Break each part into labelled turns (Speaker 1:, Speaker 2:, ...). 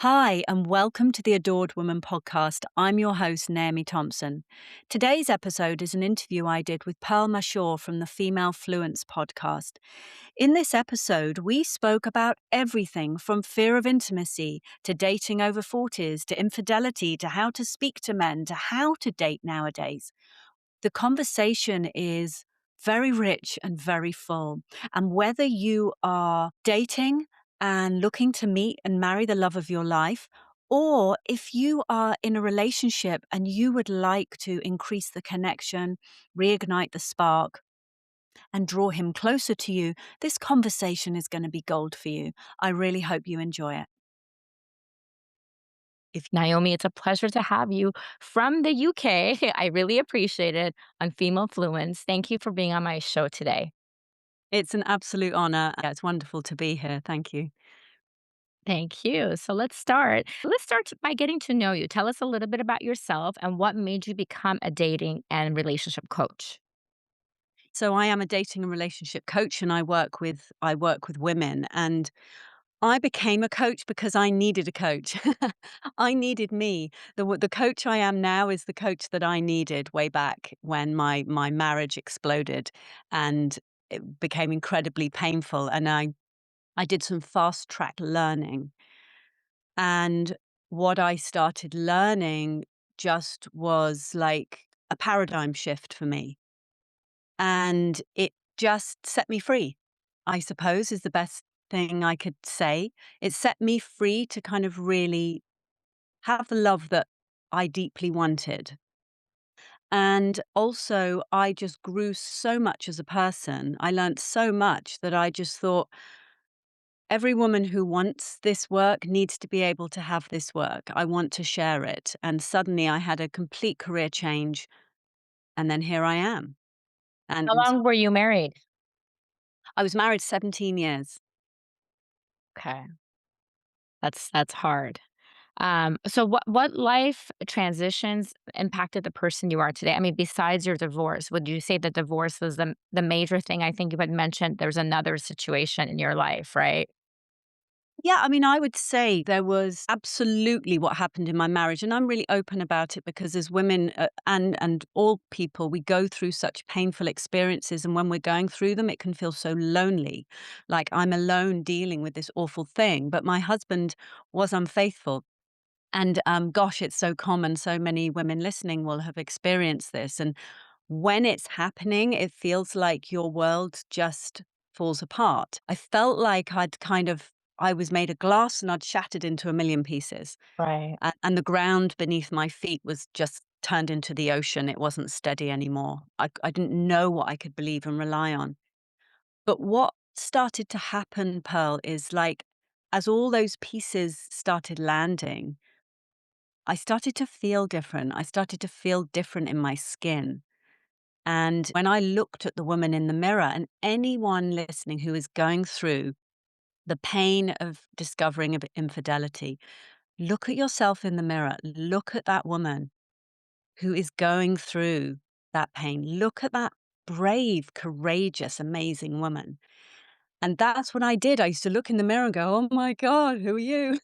Speaker 1: Hi, and welcome to the Adored Woman podcast. I'm your host, Naomi Thompson. Today's episode is an interview I did with Pearl Mashour from the Female Fluence podcast. In this episode, we spoke about everything from fear of intimacy to dating over 40s to infidelity to how to speak to men to how to date nowadays. The conversation is very rich and very full. And whether you are dating and looking to meet and marry the love of your life, or if you are in a relationship and you would like to increase the connection, reignite the spark, and draw him closer to you, this conversation is going to be gold for you. I really hope you enjoy it.
Speaker 2: Naomi, it's a pleasure to have you from the UK. I really appreciate it on Female Fluence. Thank you for being on my show today.
Speaker 1: It's an absolute honor. Yeah, it's wonderful to be here. Thank you.
Speaker 2: Thank you. So let's start. Let's start by getting to know you. Tell us a little bit about yourself and what made you become a dating and relationship coach.
Speaker 1: So I am a dating and relationship coach, and I work with women, and I became a coach because I needed a coach. I needed me. The coach I am now is the coach that I needed way back when my marriage exploded and it became incredibly painful, and I did some fast track learning. And what I started learning just was like a paradigm shift for me. And it just set me free, I suppose, is the best thing I could say. It set me free to kind of really have the love that I deeply wanted. And also, I just grew so much as a person. I learned so much that I just thought every woman who wants this work needs to be able to have this work. I want to share it. And suddenly I had a complete career change. And then here I am.
Speaker 2: How
Speaker 1: And
Speaker 2: long were you married?
Speaker 1: I was married 17 years.
Speaker 2: Okay. That's hard. So what life transitions impacted the person you are today? I mean, besides your divorce, would you say that divorce was the major thing? I think you had mentioned there's another situation in your life, right?
Speaker 1: Yeah, I mean, I would say there was absolutely what happened in my marriage, and I'm really open about it because as women and all people, we go through such painful experiences, and when we're going through them, it can feel so lonely. Like I'm alone dealing with this awful thing. But my husband was unfaithful, and gosh, it's so common. So many women listening will have experienced this, and when it's happening, it feels like your world just falls apart. I felt like I was made of glass and I'd shattered into a million pieces.
Speaker 2: Right.
Speaker 1: And the ground beneath my feet was just turned into the ocean. It wasn't steady anymore. I didn't know what I could believe and rely on. But what started to happen, Pearl, is like as all those pieces started landing, I started to feel different. I started to feel different in my skin. And when I looked at the woman in the mirror, and anyone listening who is going through the pain of discovering of infidelity, look at yourself in the mirror. Look at that woman who is going through that pain. Look at that brave, courageous, amazing woman. And that's what I did. I used to look in the mirror and go, oh my God, who are you?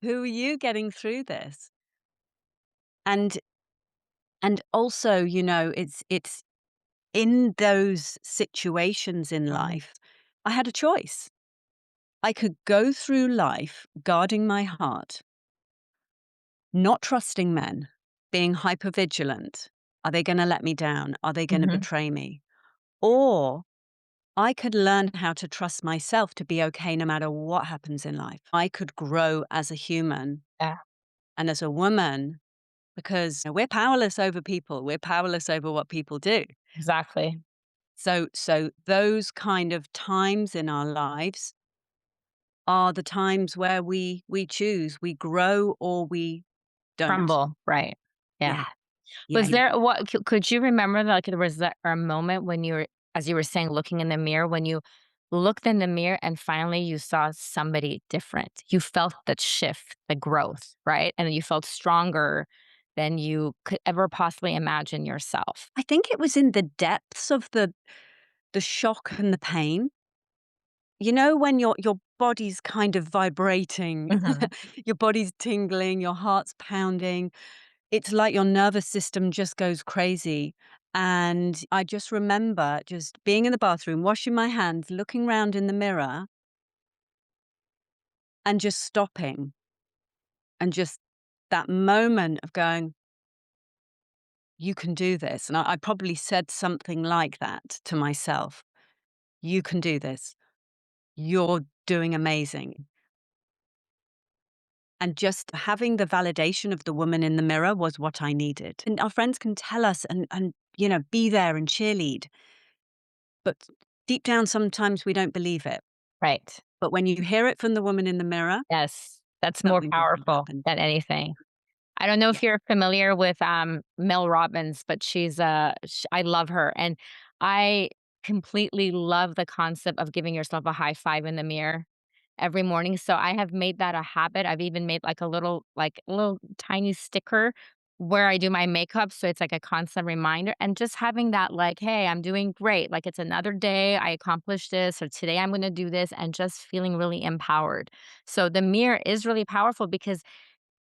Speaker 1: Who are you getting through this? And and also, it's in those situations in
Speaker 2: Right.
Speaker 1: life, I had a choice. I could go through life guarding my heart, not trusting men, being hypervigilant. Are they going to let me down? Are they going to
Speaker 2: Mhm.
Speaker 1: betray me? Or I could learn how to trust myself to be okay no matter what happens in life. I could grow as a human
Speaker 2: Yeah,
Speaker 1: and as a woman because we're powerless over people. We're powerless over what people do.
Speaker 2: exactly.
Speaker 1: So those kind of times in our lives are the times where we choose, we grow or we don't.
Speaker 2: Crumble, right. Yeah.
Speaker 1: Yeah, yeah,
Speaker 2: Was
Speaker 1: yeah.
Speaker 2: there what could you remember, like, there was that a moment when you were as you were saying, looking in the mirror, when you looked in the mirror and finally you saw somebody different? You felt that shift, the growth, right? And you felt stronger than you could ever possibly imagine yourself.
Speaker 1: I think it was in the depths of the shock and the pain. You know, when your body's kind of vibrating,
Speaker 2: Mhm.
Speaker 1: your body's tingling, your heart's pounding. It's like your nervous system just goes crazy. And I just remember just being in the bathroom, washing my hands, looking round in the mirror, and just stopping, and just that moment of going, "You can do this." And I probably said something like that to myself. "You can do this. You're doing amazing." And just having the validation of the woman in the mirror was what I needed. And our friends can tell us and be there and cheerlead, but deep down, sometimes we don't believe it.
Speaker 2: Right.
Speaker 1: But when you hear it from the woman in the mirror,
Speaker 2: Yes. That's more
Speaker 1: something different
Speaker 2: powerful
Speaker 1: happens.
Speaker 2: than anything. I don't know
Speaker 1: Yeah.
Speaker 2: if you're familiar with, Mel Robbins, but I love her, and I completely love the concept of giving yourself a high five in the mirror every morning, so I have made that a habit. I've even made, a little tiny sticker where I do my makeup, so it's like a constant reminder, and just having that, like, "Hey, I'm doing great, like, it's another day, I accomplished this, or today I'm gonna do this," and just feeling really empowered. So the mirror is really powerful because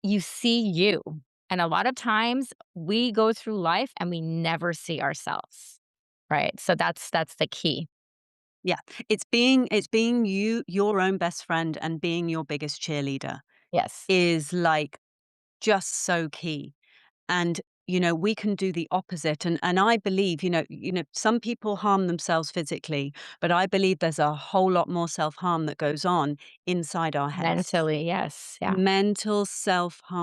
Speaker 2: you see you. And a lot of times we go through life and we never see ourselves, right? So that's the key.
Speaker 1: Yeah. It's being you, your own best friend, and being your biggest cheerleader
Speaker 2: Yes.
Speaker 1: is like just so key. And we can do the opposite. And I believe, some people harm themselves physically, but I believe there's a whole lot more self-harm that goes on inside our heads.
Speaker 2: Mentally, yes. Yeah.
Speaker 1: Mental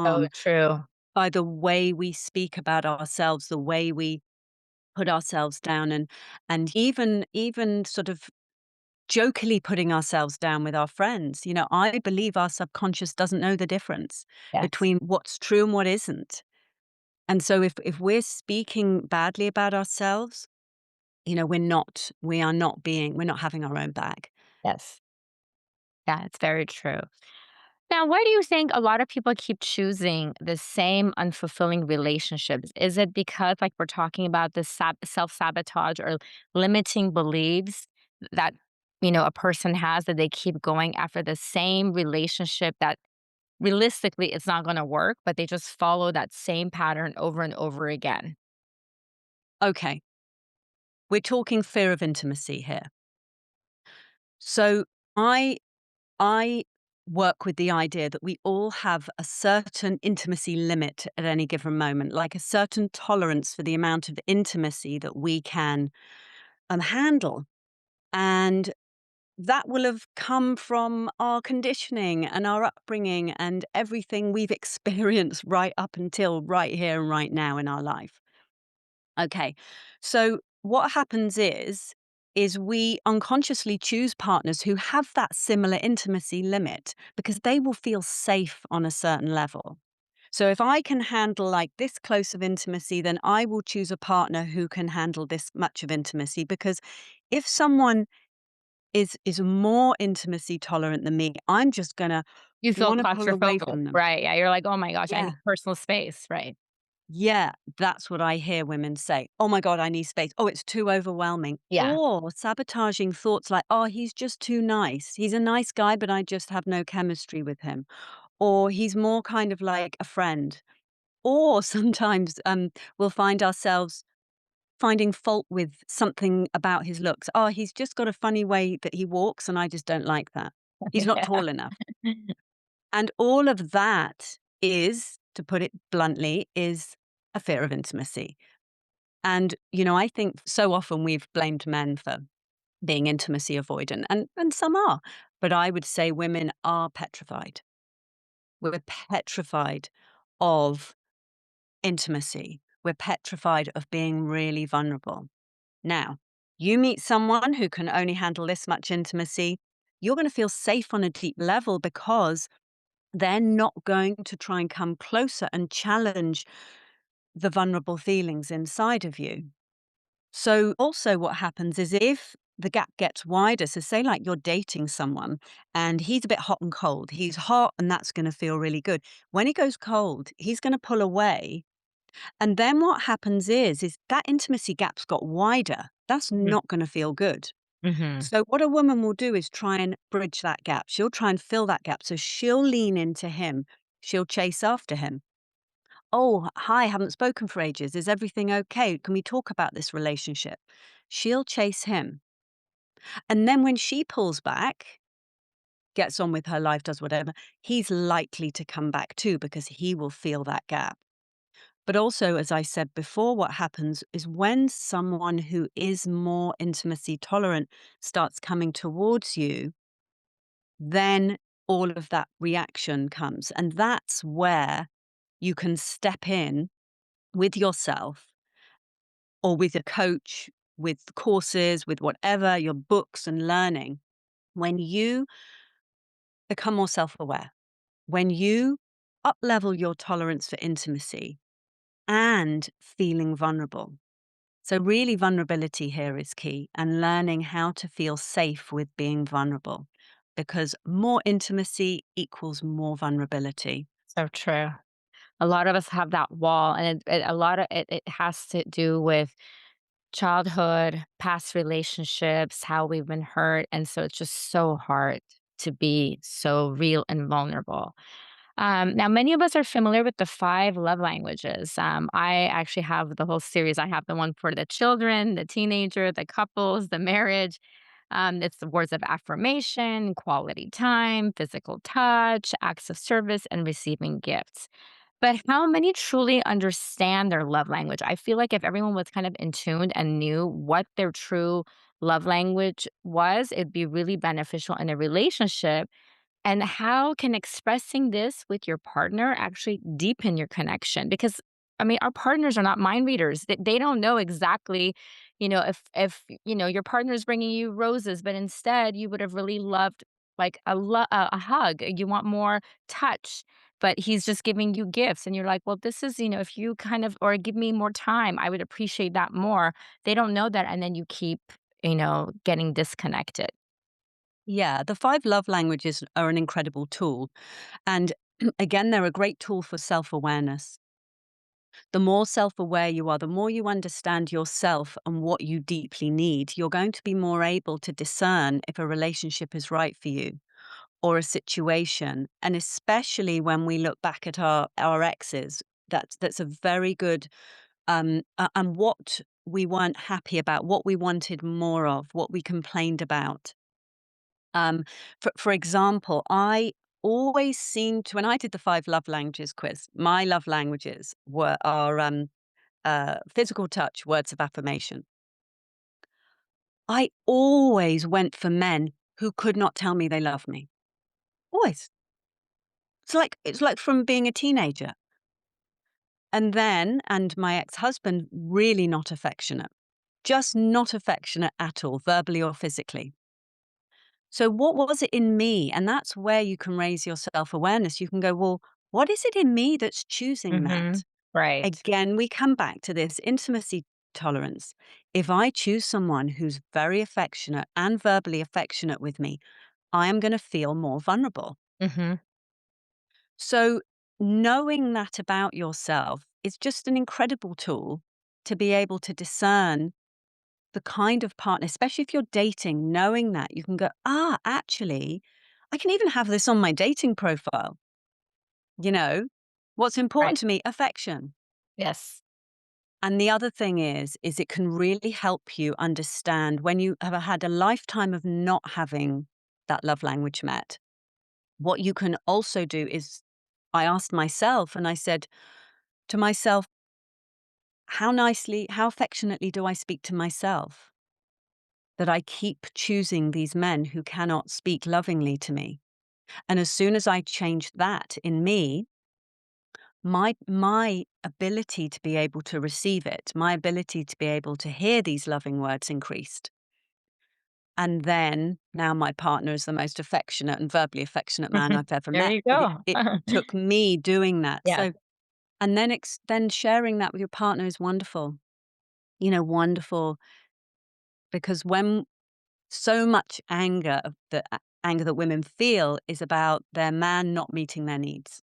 Speaker 2: So
Speaker 1: self-harm
Speaker 2: true.
Speaker 1: by the way we speak about ourselves, the way we put ourselves down, and even sort of jokingly putting ourselves down with our friends. I believe our subconscious doesn't know the difference
Speaker 2: Yes.
Speaker 1: between what's true and what isn't. And so if we're speaking badly about ourselves, we're not having our own back.
Speaker 2: Yes. Yeah, it's very true. Now, why do you think a lot of people keep choosing the same unfulfilling relationships? Is it because, like we're talking about, this self sabotage or limiting beliefs that a person has, that they keep going after the same relationship that realistically it's not going to work, but they just follow that same pattern over and over again?
Speaker 1: Okay, we're talking fear of intimacy here. So I I work with the idea that we all have a certain intimacy limit at any given moment, like a certain tolerance for the amount of intimacy that we can handle. And that will have come from our conditioning and our upbringing and everything we've experienced right up until right here and right now in our life. Okay. So what happens is we unconsciously choose partners who have that similar intimacy limit because they will feel safe on a certain level. So if I can handle like this close of intimacy, then I will choose a partner who can handle this much of intimacy, because if someone is more intimacy tolerant than me, I'm just gonna
Speaker 2: You feel
Speaker 1: wanna pull away
Speaker 2: claustrophobic,
Speaker 1: from them.
Speaker 2: right? Yeah, you're like, oh my gosh, I
Speaker 1: Yeah.
Speaker 2: need personal space, right?
Speaker 1: Yeah, that's what I hear women say. "Oh my god, I need space. Oh, it's too overwhelming."
Speaker 2: Yeah.
Speaker 1: Or sabotaging thoughts like, "Oh, he's just too nice. He's a nice guy, but I just have no chemistry with him." Or he's more kind of like a friend. Or sometimes we'll find ourselves finding fault with something about his looks. "Oh, he's just got a funny way that he walks, and I just don't like that. He's not
Speaker 2: Yeah.
Speaker 1: tall enough." And all of that is, to put it bluntly, is a fear of intimacy. And, I think so often we've blamed men for being intimacy avoidant, and some are. But I would say women are petrified. We're petrified of intimacy. We're petrified of being really vulnerable. Now, you meet someone who can only handle this much intimacy, you're going to feel safe on a deep level because they're not going to try and come closer and challenge the vulnerable feelings inside of you. So, also, what happens is if the gap gets wider, so say like you're dating someone and he's a bit hot and cold, he's hot and that's going to feel really good. When he goes cold, he's going to pull away. And then what happens is that intimacy gap's got wider. That's
Speaker 2: Mhm.
Speaker 1: not going to feel good.
Speaker 2: Mhm.
Speaker 1: So what a woman will do is try and bridge that gap. She'll try and fill that gap. So she'll lean into him. She'll chase after him. Oh, hi, haven't spoken for ages. Is everything okay? Can we talk about this relationship? She'll chase him. And then when she pulls back, gets on with her life, does whatever, he's likely to come back too because he will feel that gap. But also, as I said before, what happens is when someone who is more intimacy tolerant starts coming towards you, then all of that reaction comes. And that's where you can step in with yourself or with a coach, with courses, with whatever, your books and learning. When you become more self aware, when you up level your tolerance for intimacy and feeling vulnerable. So, really, vulnerability here is key and learning how to feel safe with being vulnerable because more intimacy equals more vulnerability.
Speaker 2: So true. A lot of us have that wall, and a lot of it has to do with childhood, past relationships, how we've been hurt, and so it's just so hard to be so real and vulnerable. Now, many of us are familiar with the 5 love languages. I actually have the whole series. I have the one for the children, the teenager, the couples, the marriage. It's the words of affirmation, quality time, physical touch, acts of service, and receiving gifts. But how many truly understand their love language? I feel like if everyone was kind of in tune and knew what their true love language was, it'd be really beneficial in a relationship. And how can expressing this with your partner actually deepen your connection? Because I mean, our partners are not mind readers. They don't know exactly, if your partner is bringing you roses, but instead you would have really loved like a hug. You want more touch, but he's just giving you gifts, and you're like, well, this is if you kind of or give me more time, I would appreciate that more. They don't know that, and then you keep getting disconnected.
Speaker 1: Yeah, the 5 love languages are an incredible tool. And again, they're a great tool for self awareness. The more self aware you are, the more you understand yourself and what you deeply need, you're going to be more able to discern if a relationship is right for you or a situation. And especially when we look back at our exes, that's a very good and what we weren't happy about, what we wanted more of, what we complained about. Um, for example, I always seemed to when I did the 5 love languages quiz, my love languages are physical touch, words of affirmation. I always went for men who could not tell me they love me. Always. It's like from being a teenager. And my ex-husband, really not affectionate. Just not affectionate at all, verbally or physically. So what was it in me? And that's where you can raise your self-awareness. You can go, well, what is it in me that's choosing
Speaker 2: Mhm.
Speaker 1: that?
Speaker 2: Right.
Speaker 1: Again, we come back to this intimacy tolerance. If I choose someone who's very affectionate and verbally affectionate with me, I am going to feel more vulnerable.
Speaker 2: Mhm.
Speaker 1: So, knowing that about yourself is just an incredible tool to be able to discern the kind of partner, especially if you're dating, knowing that you can go, actually, I can even have this on my dating profile. You know, what's
Speaker 2: Right.
Speaker 1: important to me? Affection.
Speaker 2: Yes.
Speaker 1: And the other thing is it can really help you understand when you have had a lifetime of not having that love language met. What you can also do is I asked myself and I said to myself, how affectionately do I speak to myself? That I keep choosing these men who cannot speak lovingly to me. And as soon as I changed that in me, my ability to be able to receive it, my ability to be able to hear these loving words increased. And then now my partner is the most affectionate and verbally affectionate man I've ever
Speaker 2: There
Speaker 1: met.
Speaker 2: you
Speaker 1: But it,
Speaker 2: go.
Speaker 1: it took me doing that.
Speaker 2: Yeah.
Speaker 1: So, and then then sharing that with your partner is wonderful. Wonderful because when so much anger that women feel is about their man not meeting their needs.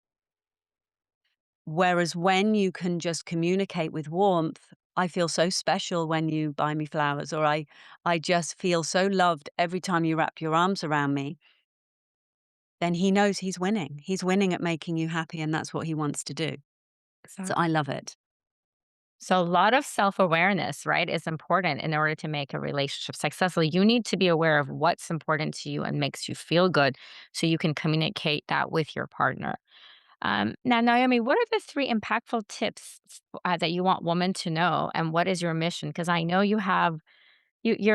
Speaker 1: Whereas when you can just communicate with warmth, I feel so special when you buy me flowers, or I just feel so loved every time you wrap your arms around me, then he knows he's winning. He's winning at making you happy, and that's what he wants to do. So I
Speaker 2: Exactly.
Speaker 1: love it.
Speaker 2: So a lot of self-awareness, right, is important in order to make a relationship successful. You need to be aware of what's important to you and makes you feel good so you can communicate that with your partner. Now, Naomi, what are the three impactful tips that you want women to know, and what is your mission? Because I know you're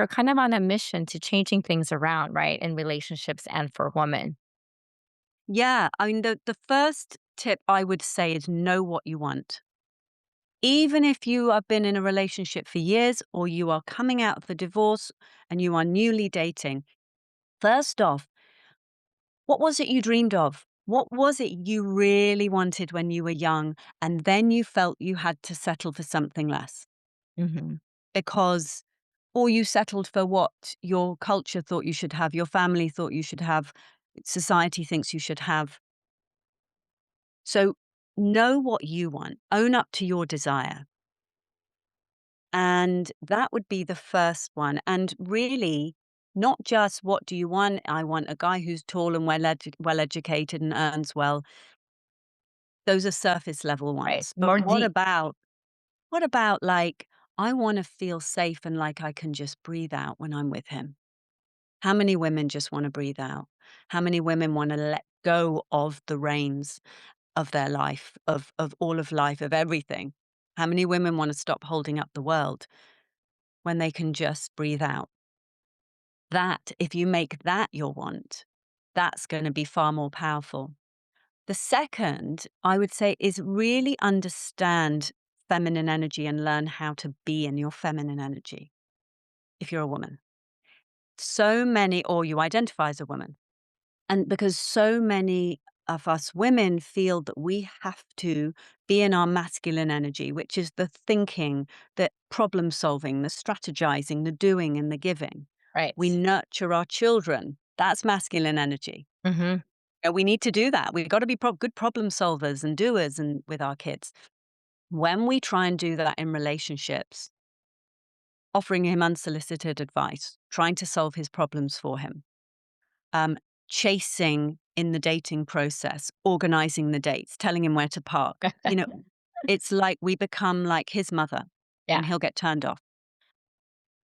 Speaker 2: kind of on a mission to changing things around, right, in relationships and for women.
Speaker 1: Yeah, I mean, the first tip I would say is know what you want. Even if you have been in a relationship for years or you are coming out of the divorce and you are newly dating, first off, what was it you dreamed of? What was it you really wanted when you were young? And then you felt you had to settle for something less
Speaker 2: Hmm.
Speaker 1: because, or you settled for what your culture thought you should have, your family thought you should have, society thinks you should have. So know what you want, own up to your desire. And that would be the first one. And really, not just what do you want? I want a guy who's tall and well educated and earns well. Those are surface level
Speaker 2: Right.
Speaker 1: ones. But
Speaker 2: More deep.
Speaker 1: what about like I want to feel safe and like I can just breathe out when I'm with him? How many women just want to breathe out? How many women want to let go of the reins of their life, of all of life, of everything? How many women want to stop holding up the world when they can just breathe out? That, if you make that your want, that's going to be far more powerful. The second, I would say, is really understand feminine energy and learn how to be in your feminine energy if you're a woman. So many, or you identify as a woman. And because so many of us women feel that we have to be in our masculine energy, which is the thinking, the problem solving, the strategizing, the doing, and the giving. We
Speaker 2: Right.
Speaker 1: nurture our children. That's masculine energy.
Speaker 2: Hmm.
Speaker 1: And we need to do that. We've got to be good problem solvers and doers and with our kids. When we try and do that in relationships, offering him unsolicited advice, trying to solve his problems for him, um, chasing in the dating process, organizing the dates, telling him where to park. You know, it's like we become like his mother
Speaker 2: Yeah.
Speaker 1: and he'll get turned off.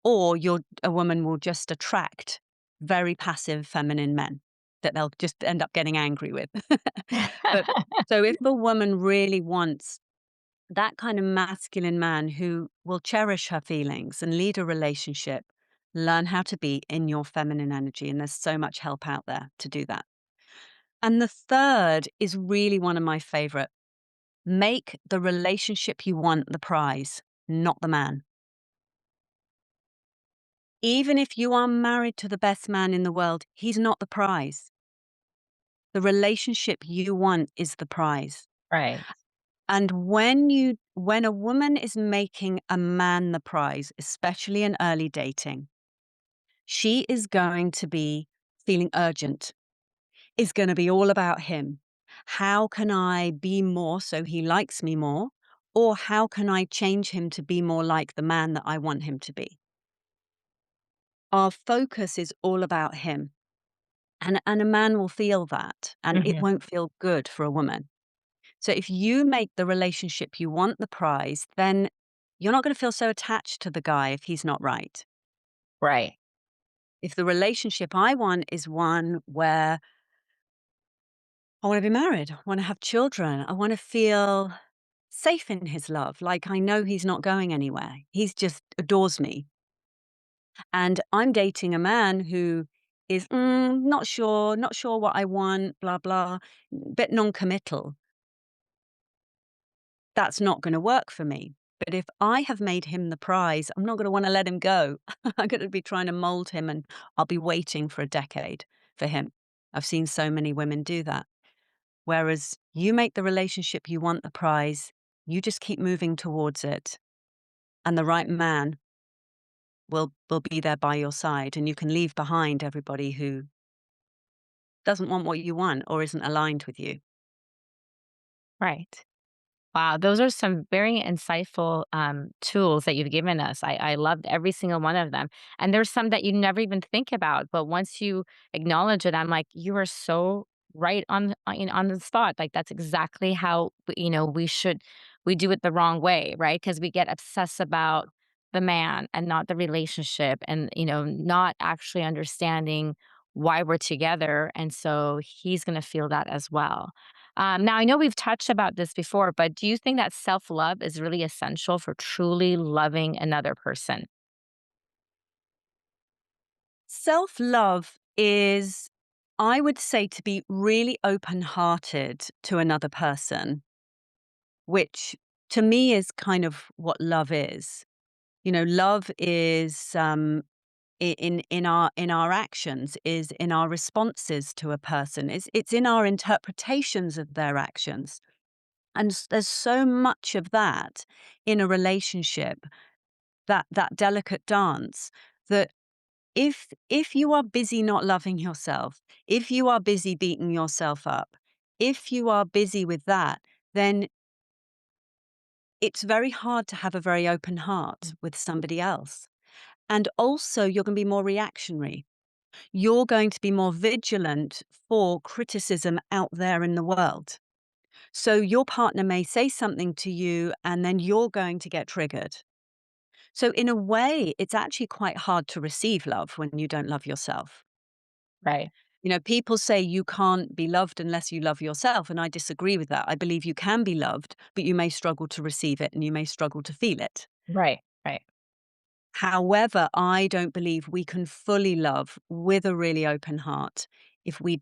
Speaker 1: Or a woman will just attract very passive feminine men that they'll just end up getting angry with. But so if a woman really wants that kind of masculine man who will cherish her feelings and lead a relationship, learn how to be in your feminine energy. And there's so much help out there to do that. And the third is really one of my favorite. Make the relationship you want the prize, not the man. Even if you are married to the best man in the world, he's not the prize. The relationship you want is the prize.
Speaker 2: Right.
Speaker 1: And when a woman is making a man the prize, especially in early dating, she is going to be feeling urgent. It's going to be all about him. How can I be more so he likes me more? Or how can I change him to be more like the man that I want him to be? Our focus is all about him. And a man will feel that, and it
Speaker 2: Hmm.
Speaker 1: won't feel good for a woman. So if you make the relationship you want the prize, then you're not going to feel so attached to the guy if he's not right.
Speaker 2: Right.
Speaker 1: If the relationship I want is one where I want to be married, I want to have children, I want to feel safe in his love, like I know he's not going anywhere. He's just adores me. And I'm dating a man who is not sure what I want, blah, blah, bit non committal. That's not going to work for me. But if I have made him the prize, I'm not going to want to let him go. I'm going to be trying to mold him and I'll be waiting for a decade for him. I've seen so many women do that. Whereas you make the relationship you want the prize, you just keep moving towards it. And the right man will be there by your side. And you can leave behind everybody who doesn't want what you want or isn't aligned with you.
Speaker 2: Right. Wow, those are some very insightful tools that you've given us. I loved every single one of them. And there's some that you never even think about. But once you acknowledge it, I'm like, you are so right on the spot. Like, that's exactly how, we do it the wrong way, right? Because we get obsessed about the man and not the relationship and, not actually understanding why we're together. And so he's going to feel that as well. Now, I know we've touched about this before, but do you think that self love is really essential for truly loving another person?
Speaker 1: Self love is, I would say, to be really open hearted to another person, which to me is kind of what love is. Love is in our actions, is in our responses to a person. It's in our interpretations of their actions. And there's so much of that in a relationship, that delicate dance, that if you are busy not loving yourself, if you are busy beating yourself up, if you are busy with that, then it's very hard to have a very open heart with somebody else. And also, you're going to be more reactionary. You're going to be more vigilant for criticism out there in the world. So your partner may say something to you and then you're going to get triggered. So in a way, it's actually quite hard to receive love when you don't love yourself.
Speaker 2: Right,
Speaker 1: People say you can't be loved unless you love yourself. And I disagree with that. I believe you can be loved, but you may struggle to receive it and you may struggle to feel it.
Speaker 2: right, right.
Speaker 1: However, I don't believe we can fully love with a really open heart if we're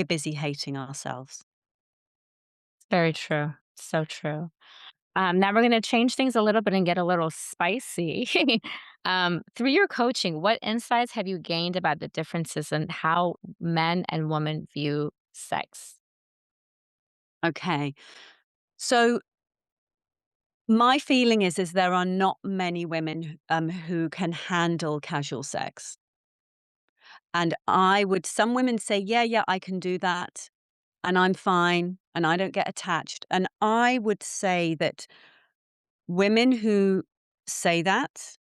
Speaker 1: busy hating ourselves.
Speaker 2: Very true. So true. Now we're going to change things a little bit and get a little spicy. Through your coaching, what insights have you gained about the differences in how men and women view sex?
Speaker 1: Okay. So my feeling is there are not many women who can handle casual sex. And some women say, yeah, yeah, I can do that. And I'm fine. And I don't get attached. And I would say that women who say that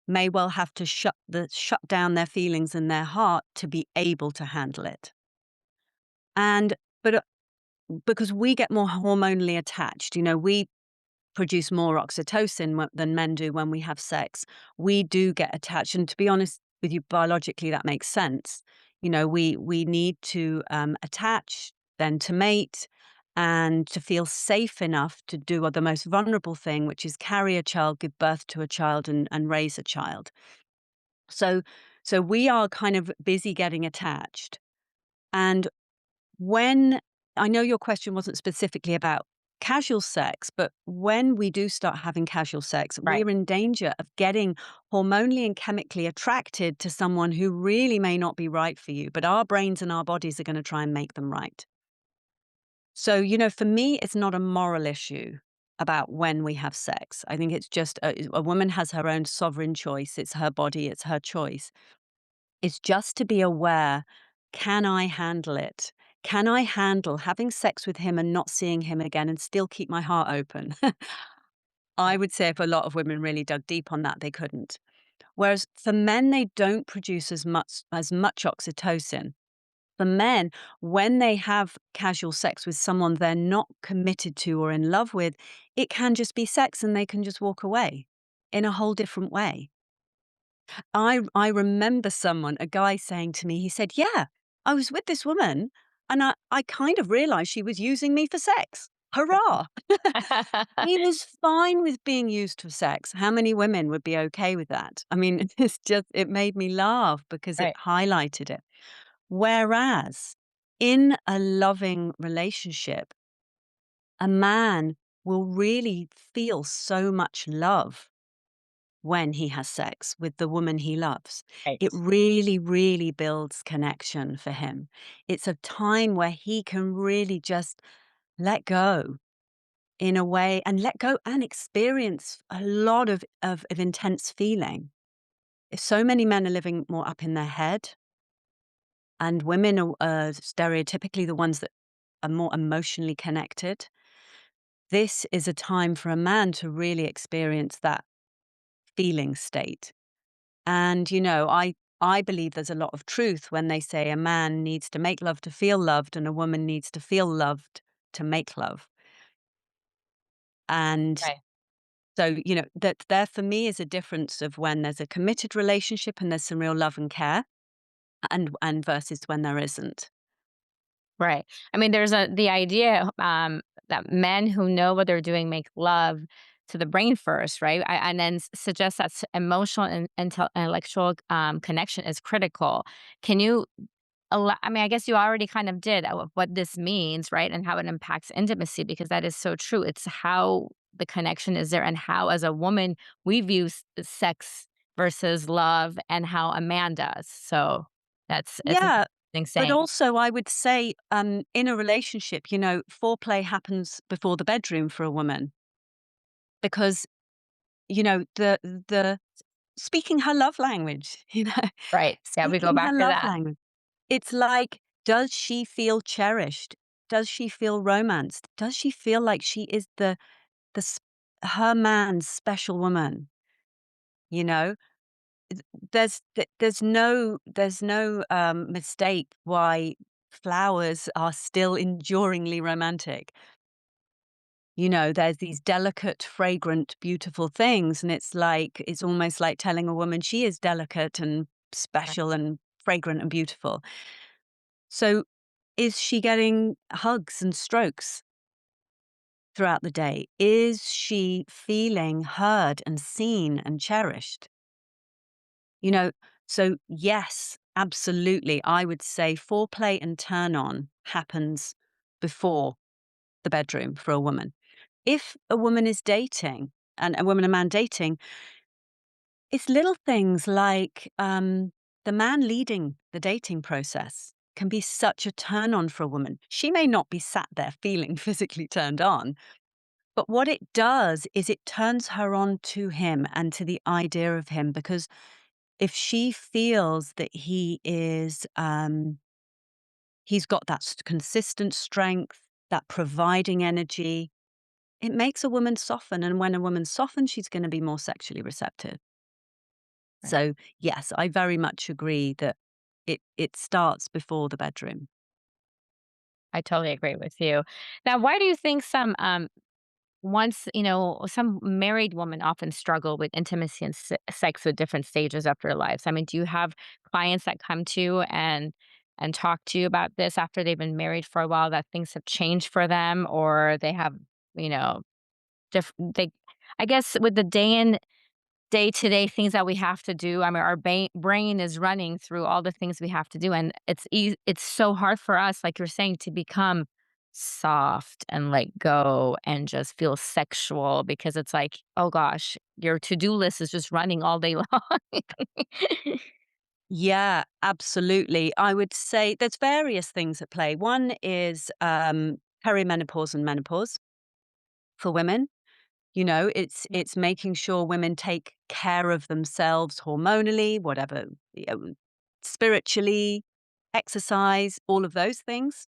Speaker 1: may well have to shut down their feelings and their heart to be able to handle it. And, but because we get more hormonally attached, we produce more oxytocin than men do when we have sex. We do get attached, and to be honest with you, biologically that makes sense. We need to attach, then to mate, and to feel safe enough to do the most vulnerable thing, which is carry a child, give birth to a child, and raise a child. So, so we are kind of busy getting attached, and when I know your question wasn't specifically about casual sex, but when we do start having casual sex,
Speaker 2: Right.
Speaker 1: we're in danger of getting hormonally and chemically attracted to someone who really may not be right for you, but our brains and our bodies are going to try and make them right. So, for me, it's not a moral issue about when we have sex. I think it's just a woman has her own sovereign choice. It's her body, it's her choice. It's just to be aware, can I handle it? Can I handle having sex with him and not seeing him again and still keep my heart open? I
Speaker 2: Right.
Speaker 1: would say if a lot of women really dug deep on that, they couldn't. Whereas for men, they don't produce as much oxytocin. For men, when they have casual sex with someone they're not committed to or in love with, it can just be sex and they can just walk away in a whole different way. I remember a guy saying to me, he said, "Yeah, I was with this woman and I kind of realized she was using me for sex. Hurrah." He was fine with being used for sex. How many women would be okay with that? I mean, it made me laugh because it
Speaker 2: Right.
Speaker 1: highlighted it. Whereas in a loving relationship, a man will really feel so much love when he has sex with the woman he loves. It
Speaker 2: Right.
Speaker 1: really, really builds connection for him. It's a time where he can really just let go in a way and let go and experience a lot of intense feeling. If so many men are living more up in their head, and women are stereotypically the ones that are more emotionally connected. this is a time for a man to really experience that feeling state. And, I believe there's a lot of truth when they say a man needs to make love to feel loved and a woman needs to feel loved to make love. And
Speaker 2: Right.
Speaker 1: so, that there for me is a difference of when there's a committed relationship and there's some real love and care and versus when there isn't.
Speaker 2: Right. I mean, there's the idea that men who know what they're doing make love to the brain first, right? And then suggest that emotional and intellectual connection is critical. Can you I mean, I guess you already kind of did what this means, right? And how it impacts intimacy, because that is so true. It's how the connection is there and how, as a woman, we view sex versus love and how a man does. So it's an
Speaker 1: Yeah,
Speaker 2: interesting
Speaker 1: but
Speaker 2: saying.
Speaker 1: also I would say, in a relationship, foreplay happens before the bedroom for a woman because, the speaking her love language,
Speaker 2: Right. Yeah, we go
Speaker 1: speaking her
Speaker 2: back to
Speaker 1: love
Speaker 2: that.
Speaker 1: language. It's like, does she feel cherished? Does she feel romanced? Does she feel like she is the s her man's special woman, you know? There's no mistake why flowers are still enduringly romantic. There's these delicate, fragrant, beautiful things, and it's almost like telling a woman she is delicate and
Speaker 2: Right.
Speaker 1: special and fragrant and beautiful. So, is she getting hugs and strokes throughout the day? Is she feeling heard and seen and cherished? You know, so yes, absolutely. I would say foreplay and turn on happens before the bedroom for a woman. If a woman is dating and a woman and man dating, it's little things like the man leading the dating process can be such a turn on for a woman. She may not be sat there feeling physically turned on, but what it does is it turns her on to him and to the idea of him because if she feels that he's got that consistent strength, that providing energy, it makes a woman soften. And when a woman softens, she's going to be more sexually receptive.
Speaker 2: Right.
Speaker 1: So, yes, I very much agree that it starts before the bedroom.
Speaker 2: I totally agree with you. Now, why do you think some married women often struggle with intimacy and sex at different stages of their lives? I mean, do you have clients that come to you and talk to you about this after they've been married for a while, that things have changed for them, or they have, you know, they I guess with the day-to-day things that we have to do. I mean, our brain is running through all the things we have to do, and it's so hard for us, like you're saying, to become soft and let go and just feel sexual, because it's like, oh gosh, your to-do list is just running all day long.
Speaker 1: Yeah, absolutely. I would say there's various things at play. One is perimenopause and menopause for women. It's making sure women take care of themselves hormonally, whatever, spiritually, exercise, all of those things.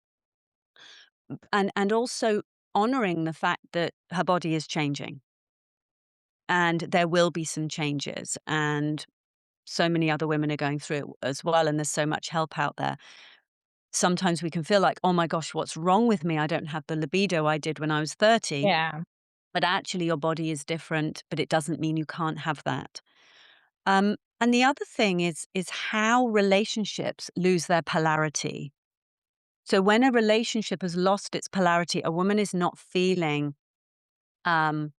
Speaker 1: And also honoring the fact that her body is changing and there will be some changes and so many other women are going through it as well and there's so much help out there. Sometimes we can feel like, "Oh my gosh, what's wrong with me? I don't have the libido I did when I was 30."
Speaker 2: Yeah,
Speaker 1: But actually your body is different, but it doesn't mean you can't have that. And the other thing is how relationships lose their polarity. So when a relationship has lost its polarity, a woman is not feeling um,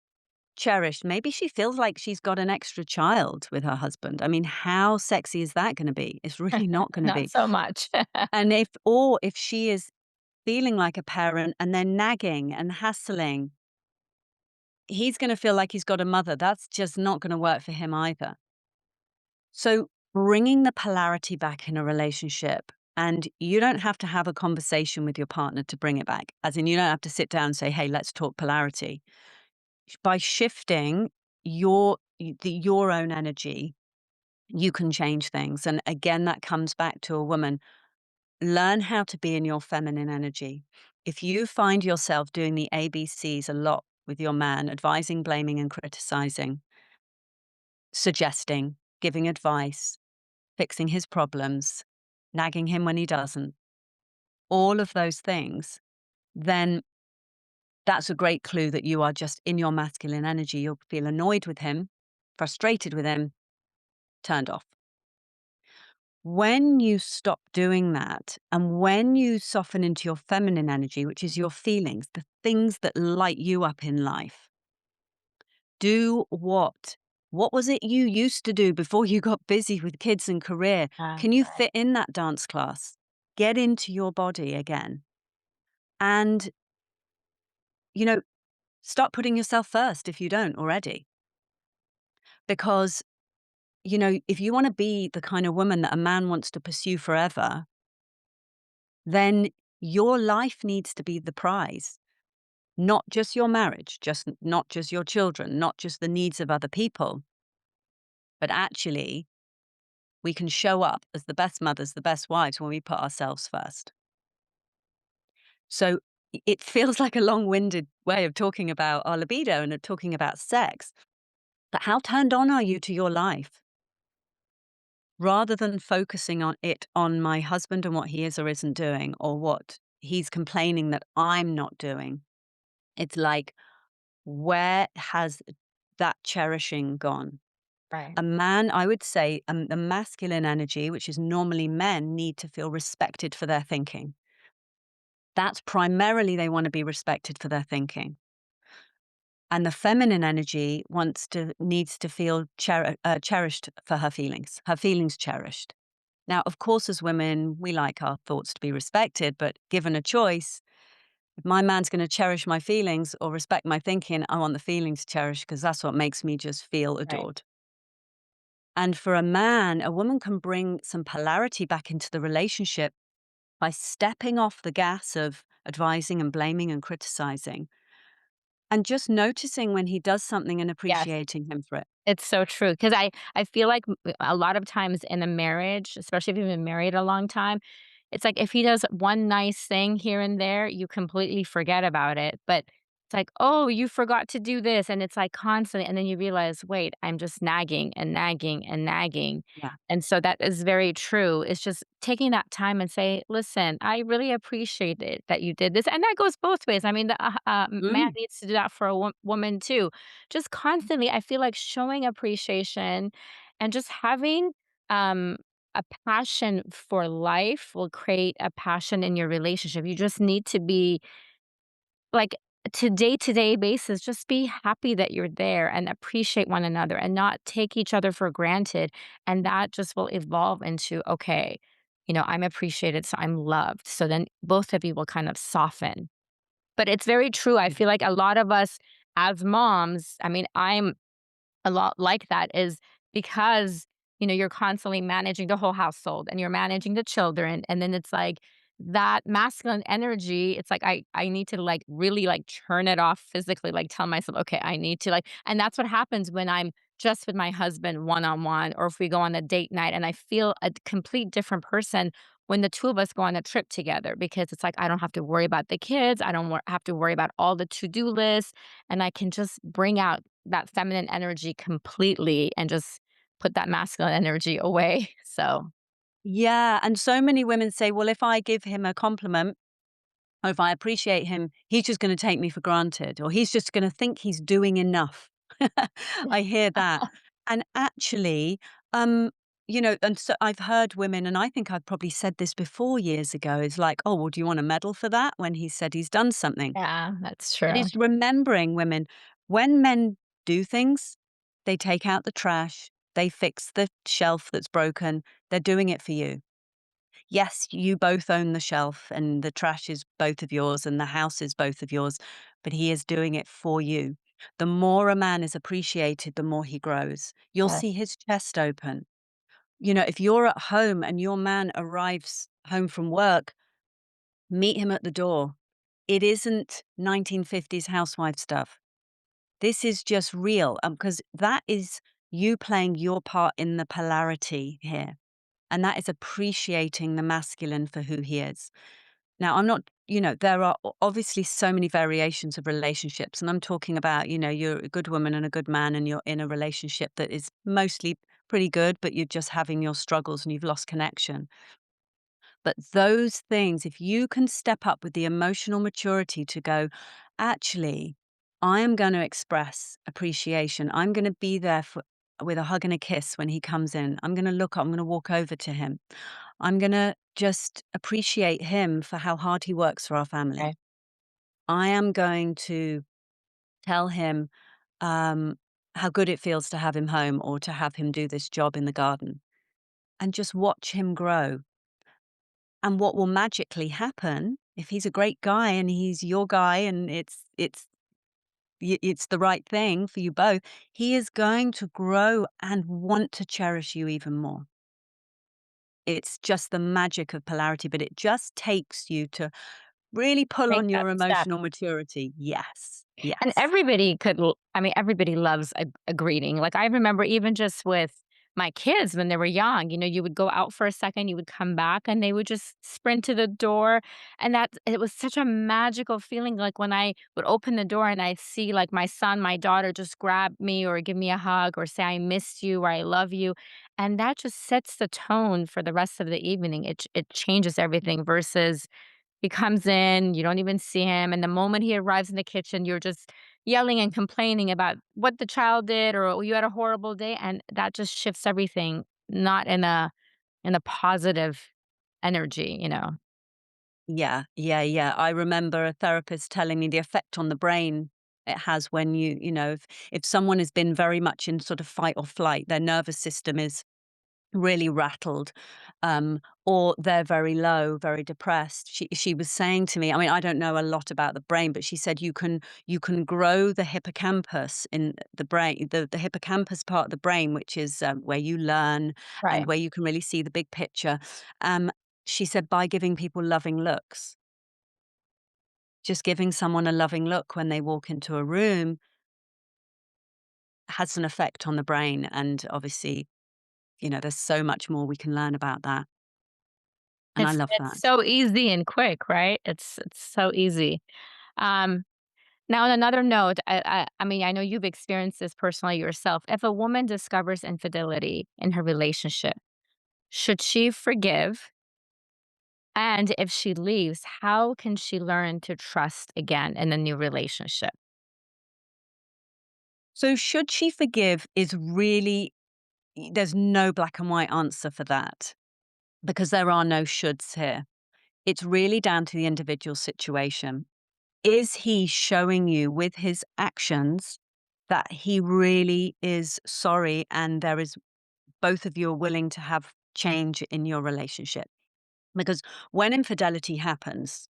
Speaker 1: cherished. Maybe she feels like she's got an extra child with her husband. I mean, how sexy is that going to be? It's really not going to
Speaker 2: not
Speaker 1: be.
Speaker 2: so much.
Speaker 1: And if she is feeling like a parent and then nagging and hassling, he's going to feel like he's got a mother. That's just not going to work for him either. So, bringing the polarity back in a relationship, and you don't have to have a conversation with your partner to bring it back. As in, you don't have to sit down and say, "Hey, let's talk polarity." By shifting your own energy, you can change things. And again, that comes back to a woman. Learn how to be in your feminine energy. If you find yourself doing the ABCs a lot with your man, advising, blaming, and criticizing, suggesting, giving advice, fixing his problems, nagging him when he doesn't, all of those things, then that's a great clue that you are just in your masculine energy. You'll feel annoyed with him, frustrated with him, turned off. When you stop doing that, and when you soften into your feminine energy, which is your feelings, the things that light you up in life, do what? What was it you used to do before you got busy with kids and career? Can you
Speaker 2: Right.
Speaker 1: fit in that dance class? Get into your body again. And, you know, start putting yourself first if you don't already. Because, if you want to be the kind of woman that a man wants to pursue forever, then your life needs to be the prize, not just your marriage, just not just your children, not just the needs of other people, but actually we can show up as the best mothers, the best wives when we put ourselves first. So it feels like a long-winded way of talking about our libido and of talking about sex, but how turned on are you to your life? Rather than focusing on my husband and what he is or isn't doing, or what he's complaining that I'm not doing, it's like, where has that cherishing gone?
Speaker 2: Right.
Speaker 1: A man, I would say, the masculine energy, which is normally men, need to feel respected for their thinking. That's primarily they want to be respected for their thinking. And the feminine energy needs to feel cherished for her feelings cherished. Now, of course, as women, we like our thoughts to be respected, but given a choice, if my man's going to cherish my feelings or respect my thinking, I want the feelings cherished because that's what makes me just feel
Speaker 2: Right.
Speaker 1: adored. And for a man, a woman can bring some polarity back into the relationship by stepping off the gas of advising and blaming and criticizing and just noticing when he does something and
Speaker 2: Yes.
Speaker 1: appreciating him for it.
Speaker 2: It's so true because I feel like a lot of times in a marriage, especially if you've been married a long time, it's like if he does one nice thing here and there, you completely forget about it, but it's like, "Oh, you forgot to do this," and it's like constantly, and then you realize, "Wait, I'm just nagging and nagging and nagging,"
Speaker 1: Yeah.
Speaker 2: and so that is very true. It's just taking that time and say, "Listen, I really appreciate it that you did this," and that goes both ways. I mean, the, man
Speaker 1: Mm.
Speaker 2: needs to do that for a woman too. Just constantly, I feel like showing appreciation and just having, um, a passion for life will create a passion in your relationship. You just need to be like, to day-to-day basis, just be happy that you're there and appreciate one another and not take each other for granted, and that just will evolve into, "Okay, I'm appreciated, so I'm loved." So then both of you will kind of soften. But it's very true, I feel like a lot of us as moms, I mean, I'm a lot like that is because, you're constantly managing the whole household and you're managing the children. And then it's like that masculine energy, it's like I need to like really like turn it off physically, like tell myself, okay, I need to like, and that's what happens when I'm just with my husband one on one, or if we go on a date night and I feel a complete different person when the two of us go on a trip together because it's like I don't have to worry about the kids. I don't have to worry about all the to-do lists and I can just bring out that feminine energy completely and just put that masculine energy away. So,
Speaker 1: Yeah. And so many women say, well, if I give him a compliment, or if I appreciate him, he's just going to take me for granted, or he's just going to think he's doing enough. I hear that. And actually, um, and so I've heard women, and I think I've probably said this before years ago, is like, oh, well, do you want a medal for that when he said he's done something?
Speaker 2: yeah, that's
Speaker 1: But
Speaker 2: true.
Speaker 1: it's remembering women, when men do things, they take out the trash, they fix the shelf that's broken, they're doing it for you. Yes, you both own the shelf and the trash is both of yours and the house is both of yours, but he is doing it for you. The more a man is appreciated, the more he grows. You'll
Speaker 2: Yes,
Speaker 1: see his chest open. If you're at home and your man arrives home from work, meet him at the door. It isn't 1950s housewife stuff. This is just real because that is you playing your part in the polarity here. And that is appreciating the masculine for who he is. Now, I'm not there are obviously so many variations of relationships. And I'm talking about, you're a good woman and a good man, and you're in a relationship that is mostly pretty good, but you're just having your struggles and you've lost connection. But those things, if you can step up with the emotional maturity to go, actually, I am going to express appreciation. I'm going to be there with a hug and a kiss when he comes in. I'm going to look, I'm going to walk over to him. I'm going to just appreciate him for how hard he works for our family.
Speaker 2: Right.
Speaker 1: I am going to tell him how good it feels to have him home or to have him do this job in the garden and just watch him grow. And what will magically happen if he's a great guy and he's your guy and it's the right thing for you both, he is going to grow and want to cherish you even more. It's just the magic of polarity, but it just takes you to really pull
Speaker 2: Take
Speaker 1: on
Speaker 2: that
Speaker 1: your
Speaker 2: step.
Speaker 1: emotional maturity. Yes.
Speaker 2: And
Speaker 1: Yes.
Speaker 2: everybody could I mean, everybody loves a greeting. Like, I remember even just with my kids when they were young, you would go out for a second, you would come back, and they would just sprint to the door, and that it was such a magical feeling, like, when I would open the door and I'd see, like, my son, my daughter just grab me or give me a hug or say, "I missed you," or "I love you," and that just sets the tone for the rest of the evening. It changes everything versus he comes in, you don't even see him, and the moment he arrives in the kitchen, you're just yelling and complaining about what the child did or, "Oh, you had a horrible day," and that just shifts everything, not in a positive energy.
Speaker 1: Yeah. Yeah. Yeah. I remember a therapist telling me the effect on the brain it has when if someone has been very much in sort of fight or flight, their nervous system is really rattled, or they're very low, very depressed. She was saying to me, I mean, I don't know a lot about the brain, but she said you can grow the hippocampus in the brain, the hippocampus part of the brain, which is where you learn and
Speaker 2: Right.
Speaker 1: where you can really see the big picture. Um, she said by giving people loving looks, just giving someone a loving look when they walk into a room has an effect on the brain, and obviously, there's so much more we can learn about that. And I love
Speaker 2: It's
Speaker 1: that.
Speaker 2: so easy and quick, right? It's so easy. Um, Now on another note, I mean, I know you've experienced this personally yourself. If a woman discovers infidelity in her relationship, should she forgive? And if she leaves, how can she learn to trust again in a new relationship?
Speaker 1: So should she forgive is really there's no black and white answer for that because there are no shoulds here. It's really down to the individual situation. Is he showing you with his actions that he really is sorry and there is both of you are willing to have change in your relationship? Because when infidelity happens,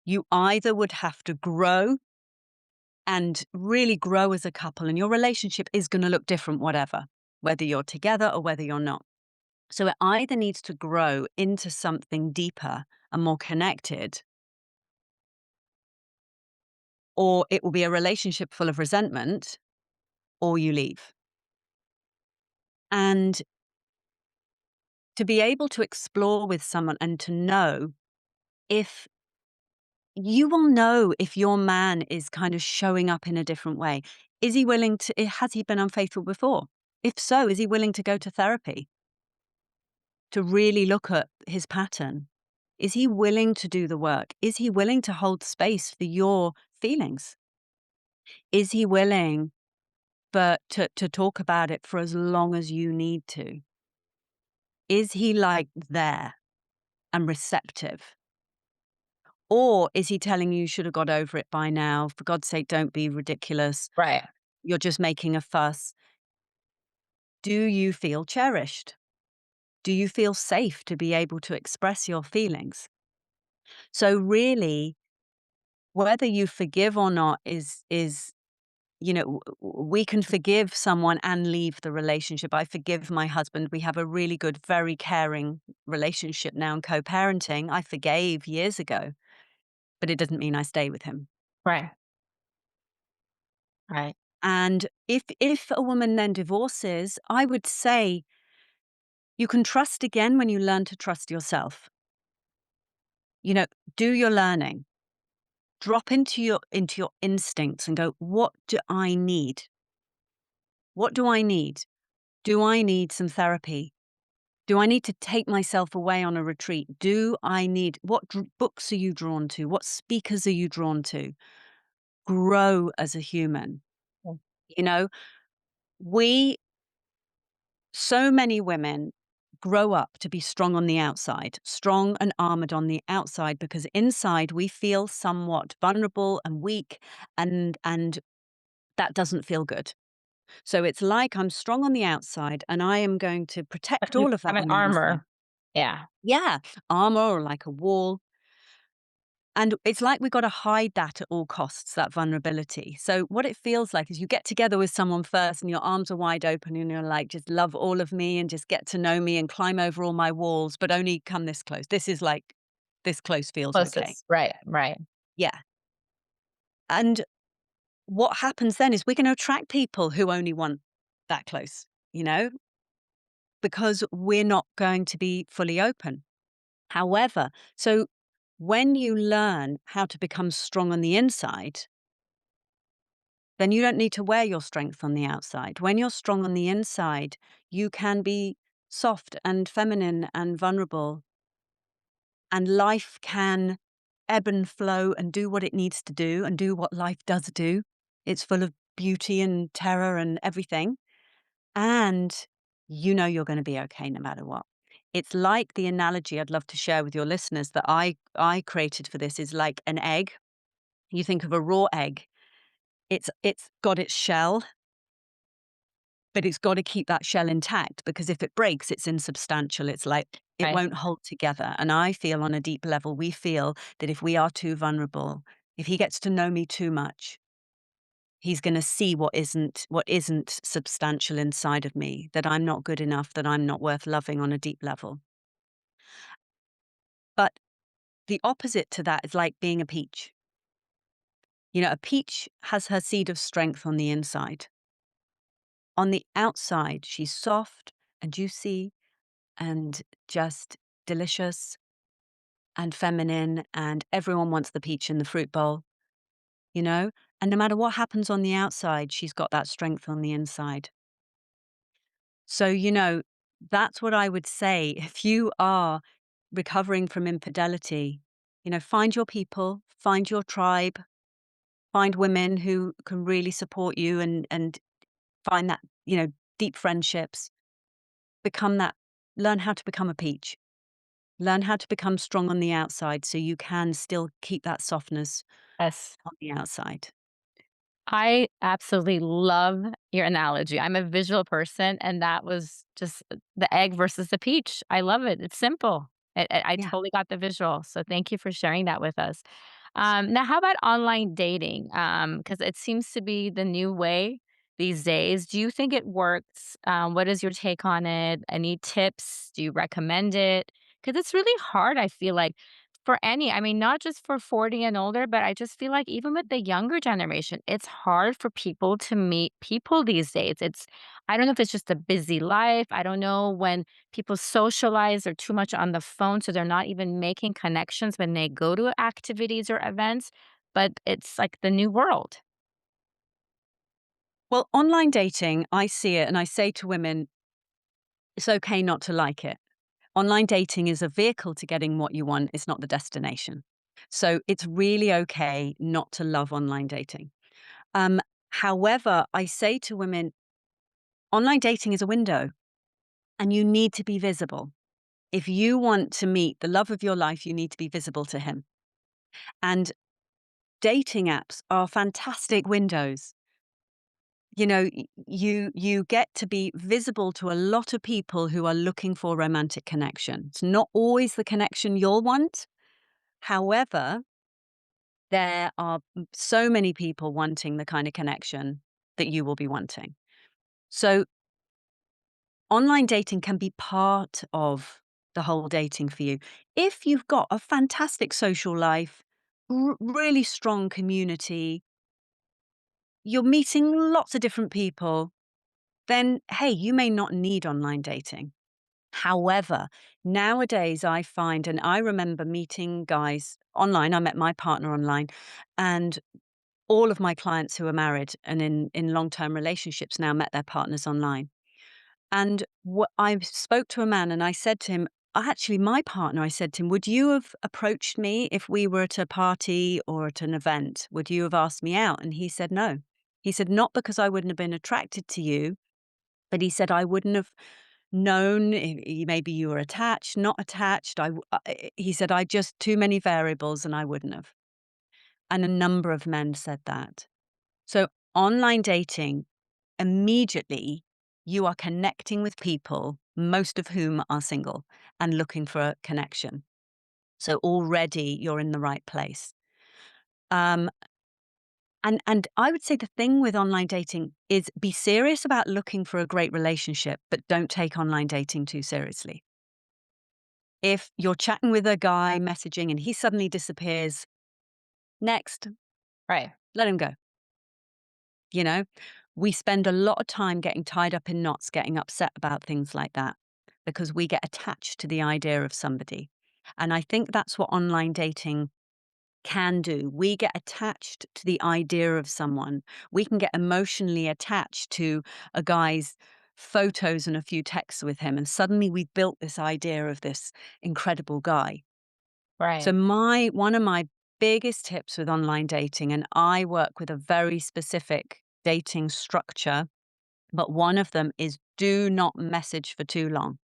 Speaker 1: you either would have to grow and really grow as a couple, and your relationship is going to look different, whether you're together or whether you're not. So it either needs to grow into something deeper and more connected, or it will be a relationship full of resentment, or you leave. And to be able to explore with someone and to know if you will know if your man is kind of showing up in a different way. Is he willing to, has he been unfaithful before? If so, is he willing to go to therapy to really look at his pattern? Is he willing to do the work? Is he willing to hold space for your feelings? Is he willing to talk about it for as long as you need to? Is he like there and receptive? Or is he telling you should have got over it by now? For God's sake, don't be ridiculous.
Speaker 2: Right.
Speaker 1: You're just making a fuss. Do you feel cherished? Do you feel safe to be able to express your feelings? So really, whether you forgive or not is we can forgive someone and leave the relationship. I forgive my husband. We have a really good, very caring relationship now and co-parenting. I forgave years ago, but it doesn't mean I stay with him.
Speaker 2: Right. Right.
Speaker 1: And if a woman then divorces, I would say you can trust again when you learn to trust yourself. You know, do your learning. Drop into your instincts and go, "What do I need? What do I need? Do I need some therapy? Do I need to take myself away on a retreat? Do I need books are you drawn to? What speakers are you drawn to? Grow as a human."
Speaker 2: Mm.
Speaker 1: You know, we so many women grow up to be strong on the outside, strong and armored on the outside, because inside we feel somewhat vulnerable and weak, and that doesn't feel good. So it's like I'm strong on the outside and I am going to protect all of that
Speaker 2: Have an
Speaker 1: on the inside.
Speaker 2: armor. Yeah.
Speaker 1: Yeah, armor or like a wall. And it's like we've got to hide that at all costs, that vulnerability. So what it feels like is you get together with someone first and your arms are wide open and you're like, just love all of me and just get to know me and climb over all my walls, but only come this close. This is like, this close feels okay.
Speaker 2: Closest. Right, right.
Speaker 1: Yeah. And what happens then is we're going to attract people who only want that close, you know, because we're not going to be fully open. However, so when you learn how to become strong on the inside, then you don't need to wear your strength on the outside. When you're strong on the inside, you can be soft and feminine and vulnerable, and life can ebb and flow and do what it needs to do and do what life does do. It's full of beauty and terror and everything. And you know you're going to be okay no matter what. It's like the analogy I'd love to share with your listeners that I created for this is like an egg. You think of a raw egg. It's got its shell, but it's got to keep that shell intact because if it breaks, it's insubstantial. It's like it
Speaker 2: Right.
Speaker 1: won't hold together. And I feel on a deep level, we feel that if we are too vulnerable, if he gets to know me too much, he's going to see what isn't substantial inside of me, that I'm not good enough, that I'm not worth loving on a deep level. But the opposite to that is like being a peach. You know, a peach has her seed of strength on the inside. On the outside, she's soft and juicy and just delicious and feminine, and everyone wants the peach in the fruit bowl, you know? And no matter what happens on the outside, she's got that strength on the inside. So, that's what I would say. If you are recovering from infidelity, find your people, find your tribe, find women who can really support you and find that, deep friendships, become that, learn how to become a peach. Learn how to become strong on the outside so you can still keep that softness
Speaker 2: Yes.
Speaker 1: on the outside.
Speaker 2: I absolutely love your analogy. I'm a visual person, and that was just the egg versus the peach. I love it. It's simple. I
Speaker 1: Yeah.
Speaker 2: totally got the visual. So thank you for sharing that with us. Now, how about online dating? Because it seems to be the new way these days. Do you think it works? What is your take on it? Any tips? Do you recommend it? Because it's really hard, I feel like, for any, I mean, not just for 40 and older, but I just feel like even with the younger generation, it's hard for people to meet people these days. I don't know if it's just a busy life. I don't know when people socialize, they're too much on the phone, so they're not even making connections when they go to activities or events, but it's like the new world.
Speaker 1: Well, online dating, I see it and I say to women, it's okay not to like it. Online dating is a vehicle to getting what you want, it's not the destination. So it's really okay not to love online dating. Um, However, I say to women, online dating is a window and you need to be visible. If you want to meet the love of your life, you need to be visible to him. And dating apps are fantastic windows. You get to be visible to a lot of people who are looking for romantic connection. It's not always the connection you'll want. However, there are so many people wanting the kind of connection that you will be wanting. So online dating can be part of the whole dating for you. If you've got a fantastic social life, really strong community, you're meeting lots of different people, then hey, you may not need online dating. However, nowadays I find, and I remember meeting guys online, I met my partner online, and all of my clients who are married and in long-term relationships now met their partners online. And I spoke to a man and I said to him, actually, my partner, I said to him, would you have approached me if we were at a party or at an event? Would you have asked me out? And he said, no. He said, not because I wouldn't have been attracted to you, but he said, I wouldn't have known maybe you were attached, not attached. He said, I just too many variables and I wouldn't have. And a number of men said that. So online dating, immediately you are connecting with people, most of whom are single and looking for a connection. So already you're in the right place. Um, and I would say the thing with online dating is be serious about looking for a great relationship, but don't take online dating too seriously. If you're chatting with a guy, messaging, and he suddenly disappears, next,
Speaker 2: Right.
Speaker 1: let him go. You know, we spend a lot of time getting tied up in knots, getting upset about things like that because we get attached to the idea of somebody. And I think that's what online dating can do. We get attached to the idea of someone. We can get emotionally attached to a guy's photos and a few texts with him. And suddenly we've built this idea of this incredible guy. So
Speaker 2: Right.
Speaker 1: one of my biggest tips with online dating, and I work with a very specific dating structure, but one of them is do not message for too long.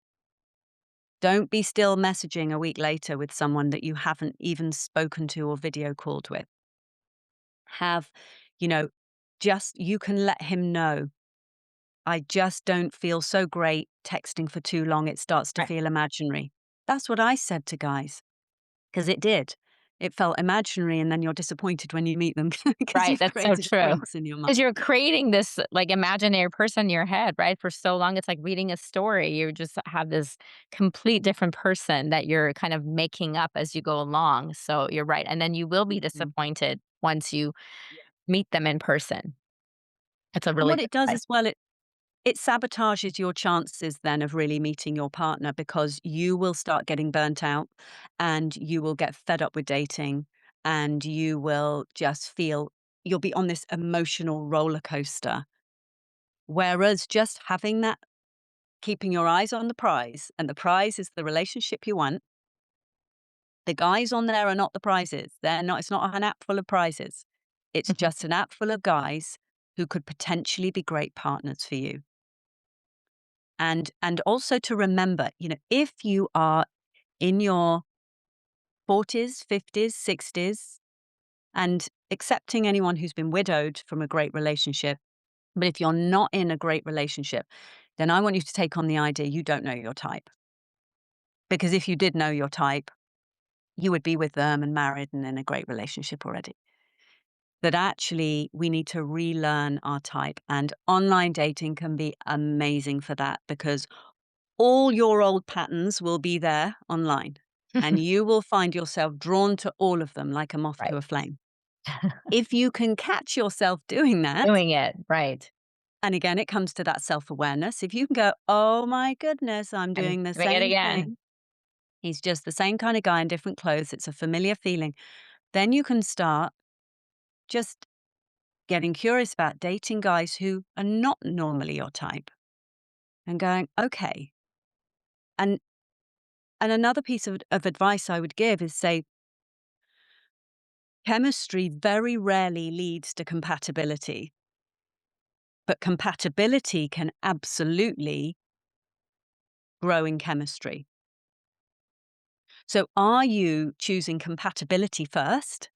Speaker 1: Don't be still messaging a week later with someone that you haven't even spoken to or video called with. Have, you know, just you can let him know. I just don't feel so great texting for too long. It starts to
Speaker 2: Right.
Speaker 1: feel imaginary. That's what I said to guys. 'Cause it did. It felt imaginary, and then you're disappointed when you meet them because
Speaker 2: Right,
Speaker 1: you've
Speaker 2: that's so
Speaker 1: created a
Speaker 2: true.
Speaker 1: place in your
Speaker 2: Because 'Cause
Speaker 1: mind.
Speaker 2: you're creating this, like, imaginary person in your head, right? For so long, it's like reading a story. You just have this complete different person that you're kind of making up as you go along, so you're right, and then you will be
Speaker 1: Mhm.
Speaker 2: disappointed once you
Speaker 1: Yeah.
Speaker 2: meet them in person. It's a
Speaker 1: And
Speaker 2: really
Speaker 1: what
Speaker 2: good
Speaker 1: it does
Speaker 2: advice.
Speaker 1: as well, it sabotages your chances then of really meeting your partner because you will start getting burnt out, and you will get fed up with dating, and you will just feel you'll be on this emotional roller coaster. Whereas just having that keeping your eyes on the prize, and the prize is the relationship you want. The guys on there are not the prizes. They're not It's not an app full of prizes. It's just an app full of guys who could potentially be great partners for you. And also to remember, if you are in your 40s, 50s, 60s, and accepting anyone who's been widowed from a great relationship, but if you're not in a great relationship, then I want you to take on the idea you don't know your type. Because if you did know your type, you would be with them and married and in a great relationship already. That actually we need to relearn our type. And online dating can be amazing for that because all your old patterns will be there online and you will find yourself drawn to all of them like a moth to
Speaker 2: Right.
Speaker 1: a flame. If you can catch yourself doing that,
Speaker 2: Doing it, right,
Speaker 1: and again, it comes to that self awareness. If you can go, oh my goodness, I'm
Speaker 2: and
Speaker 1: doing the
Speaker 2: doing it
Speaker 1: same
Speaker 2: again.
Speaker 1: thing. He's just the same kind of guy in different clothes. It's a familiar feeling. Then you can start just getting curious about dating guys who are not normally your type and going, okay. And another piece of advice I would give is say, chemistry very rarely leads to compatibility, but compatibility can absolutely grow in chemistry. So are you choosing compatibility first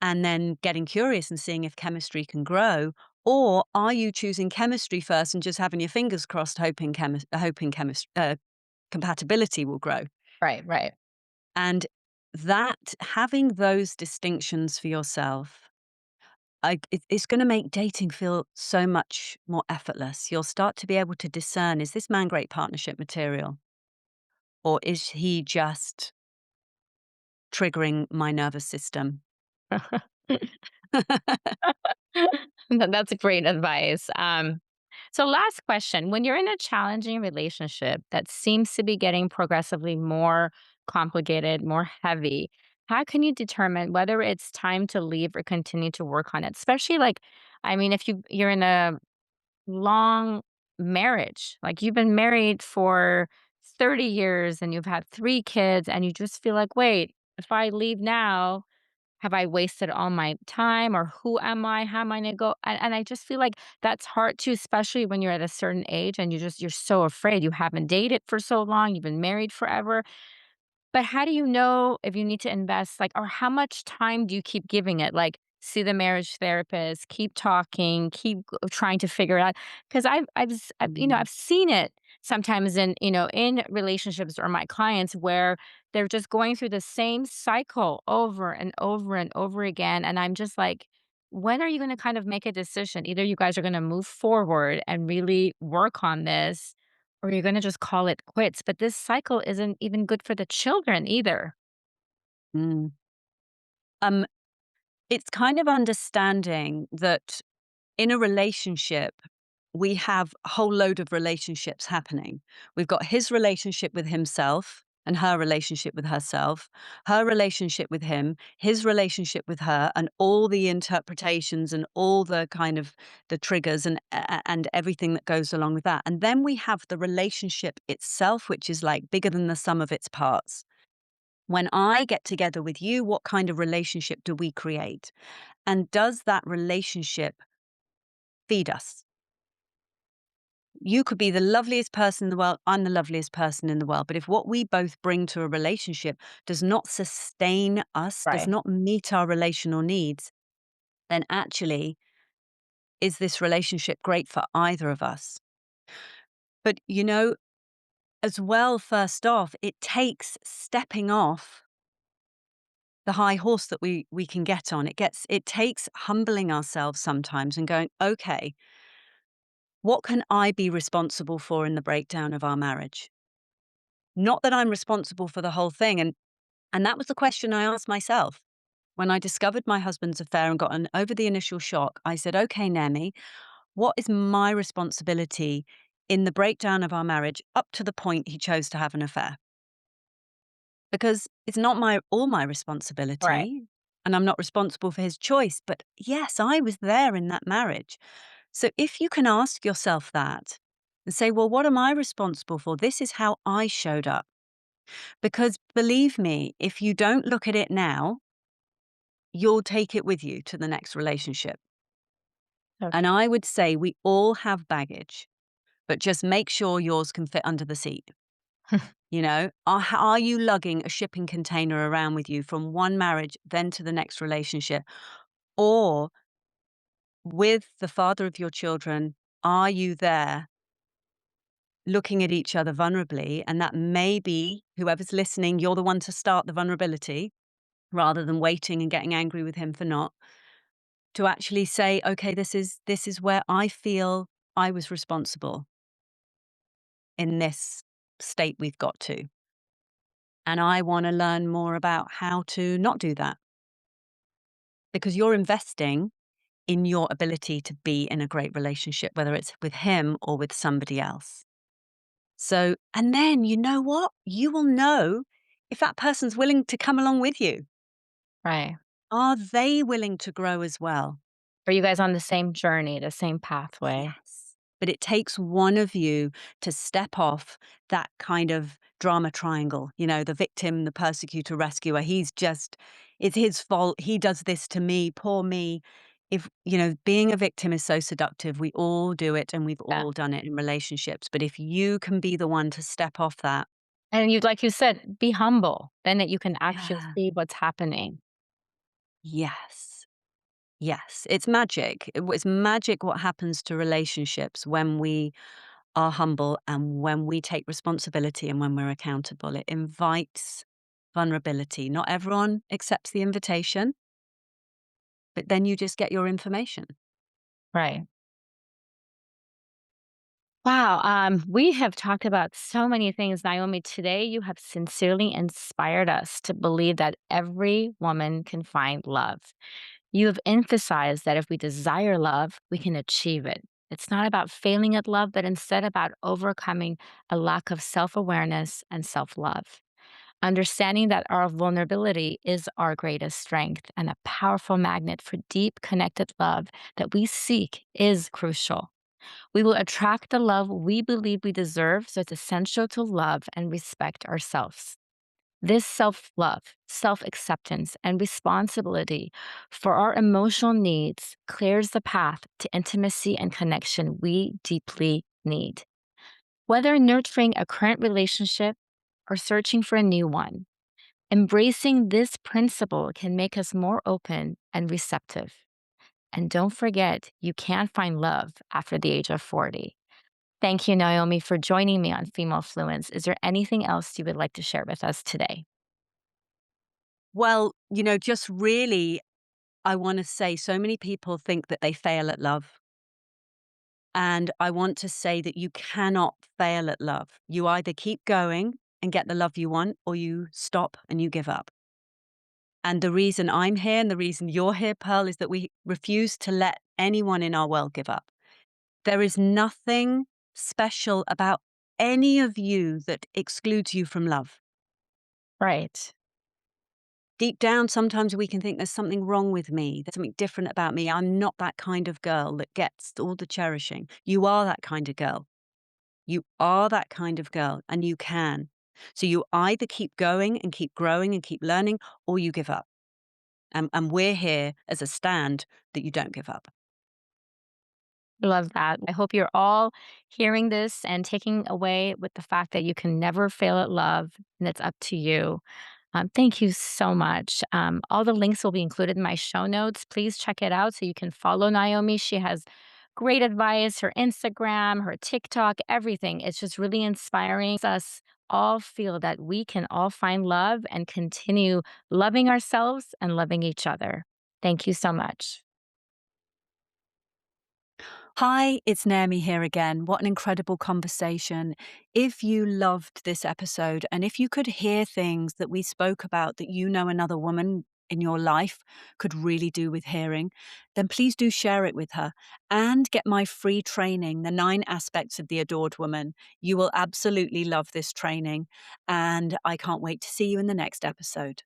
Speaker 1: and then getting curious and seeing if chemistry can grow? Or are you choosing chemistry first and just having your fingers crossed, hoping compatibility will grow?
Speaker 2: Right, right.
Speaker 1: And that having those distinctions for yourself, it's going to make dating feel so much more effortless. You'll start to be able to discern, is this man great partnership material? Or is he just triggering my nervous system?
Speaker 2: That's great advice. So, last question. When you're in a challenging relationship that seems to be getting progressively more complicated, more heavy, how can you determine whether it's time to leave or continue to work on it? Especially like, I mean, if you're in a long marriage, like you've been married for 30 years and you've had 3 kids, and you just feel like, wait, if I leave now, have I wasted all my time, or who am I? How am I gonna go? And I just feel like that's hard too, especially when you're at a certain age and you're so afraid. You haven't dated for so long, you've been married forever. But how do you know if you need to invest, like, or how much time do you keep giving it? Like, see the marriage therapist, keep talking, trying to figure it out. Because
Speaker 1: Mm.
Speaker 2: I've seen it sometimes in, in relationships or my clients where they're just going through the same cycle over and over and over again. And I'm just like, when are you going to kind of make a decision? Either you guys are going to move forward and really work on this, or you're gonna just call it quits, but this cycle isn't even good for the children either.
Speaker 1: Mm. Um, it's kind of understanding that in a relationship, we have a whole load of relationships happening. We've got his relationship with himself and her relationship with herself, her relationship with him, his relationship with her, and all the interpretations and all the kind of the triggers and everything that goes along with that. And then we have the relationship itself, which is like bigger than the sum of its parts. When I get together with you, what kind of relationship do we create? And does that relationship feed us? You could be the loveliest person in the world. I'm the loveliest person in the world. But if what we both bring to a relationship does not sustain us, does
Speaker 2: Right.
Speaker 1: not meet our relational needs, then actually, is this relationship great for either of us? But, as well, first off, it takes stepping off the high horse that we can get on. It takes humbling ourselves sometimes and going, okay, what can I be responsible for in the breakdown of our marriage? Not that I'm responsible for the whole thing. And that was the question I asked myself. When I discovered my husband's affair and got over the initial shock, I said, okay, Nemi, what is my responsibility in the breakdown of our marriage up to the point he chose to have an affair? Because it's not all my
Speaker 2: Right.
Speaker 1: responsibility, and I'm not responsible for his choice. But yes, I was there in that marriage. So if you can ask yourself that and say, well, what am I responsible for? This is how I showed up. Because believe me, if you don't look at it now, you'll take it with you to the next relationship. And
Speaker 2: Okay.
Speaker 1: I would say we all have baggage, but just make sure yours can fit under the seat. Are you lugging a shipping container around with you from one marriage, then to the next relationship? Or with the father of your children, are you there looking at each other vulnerably? And that may be whoever's listening, you're the one to start the vulnerability rather than waiting and getting angry with him for not. To actually say, "Okay, this is where I feel I was responsible in this state we've got to, and I wanna learn more about how to not do that." Because you're investing in your ability to be in a great relationship, whether it's with him or with somebody else. So and then you know what? You will know if that person's willing to come along with you.
Speaker 2: Right.
Speaker 1: Are they willing to grow as well?
Speaker 2: Are you guys on the same journey, the same pathway?
Speaker 1: Yes. But it takes one of you to step off that kind of drama triangle, the victim, the persecutor, rescuer. It's his fault. He does this to me, poor me. Being a victim is so seductive. We all do it and we've
Speaker 2: Yeah.
Speaker 1: all done it in relationships. But if you can be the one to step off that,
Speaker 2: And like you said, be humble. Then that you can actually
Speaker 1: yeah,
Speaker 2: see what's happening.
Speaker 1: yes. Yes, it's magic. It's magic what happens to relationships when we are humble and when we take responsibility and when we're accountable. It invites vulnerability. Not everyone accepts the invitation, but then you just get your information.
Speaker 2: Right. Wow. We have talked about so many things, Naomi. Today, you have sincerely inspired us to believe that every woman can find love. You have emphasized that if we desire love, we can achieve it. It's not about failing at love, but instead about overcoming a lack of self awareness and self love. Understanding that our vulnerability is our greatest strength and a powerful magnet for deep, connected love that we seek is crucial. We will attract the love we believe we deserve, so it's essential to love and respect ourselves. This self love, self acceptance, and responsibility for our emotional needs clears the path to intimacy and connection we deeply need. Whether nurturing a current relationship or searching for a new one, embracing this principle can make us more open and receptive. And don't forget, you can find love after the age of 40. Thank you, Naomi, for joining me on Female Fluence. Is there anything else you would like to share with us today?
Speaker 1: Well, just really, I want to say so many people think that they fail at love. And I want to say that you cannot fail at love. You either keep going and get the love you want, or you stop and you give up. And the reason I'm here and the reason you're here, Pearl, is that we refuse to let anyone in our world give up. There is nothing special about any of you that excludes you from love.
Speaker 2: Right.
Speaker 1: Deep down, sometimes we can think there's something wrong with me. There's something different about me. I'm not that kind of girl that gets all the cherishing. You are that kind of girl. You are that kind of girl, and you can. So you either keep going and keep growing and keep learning, or you give up. And we're here as a stand that you don't give up.
Speaker 2: Love that. I hope you're all hearing this and taking away with the fact that you can never fail at love and it's up to you. Thank you so much. All the links will be included in my show notes. Please check it out so you can follow Naomi. She has great advice, her Instagram, her TikTok, everything. It's just really inspiring. Us all feel that we can all find love and continue loving ourselves and loving each other. Thank you so much.
Speaker 1: Hi, it's Naomi here again. What an incredible conversation. If you loved this episode and if you could hear things that we spoke about that another woman in your life could really do with hearing, then please do share it with her and get my free training, The 9 Aspects of the Adored Woman. You will absolutely love this training, and I can't wait to see you in the next episode.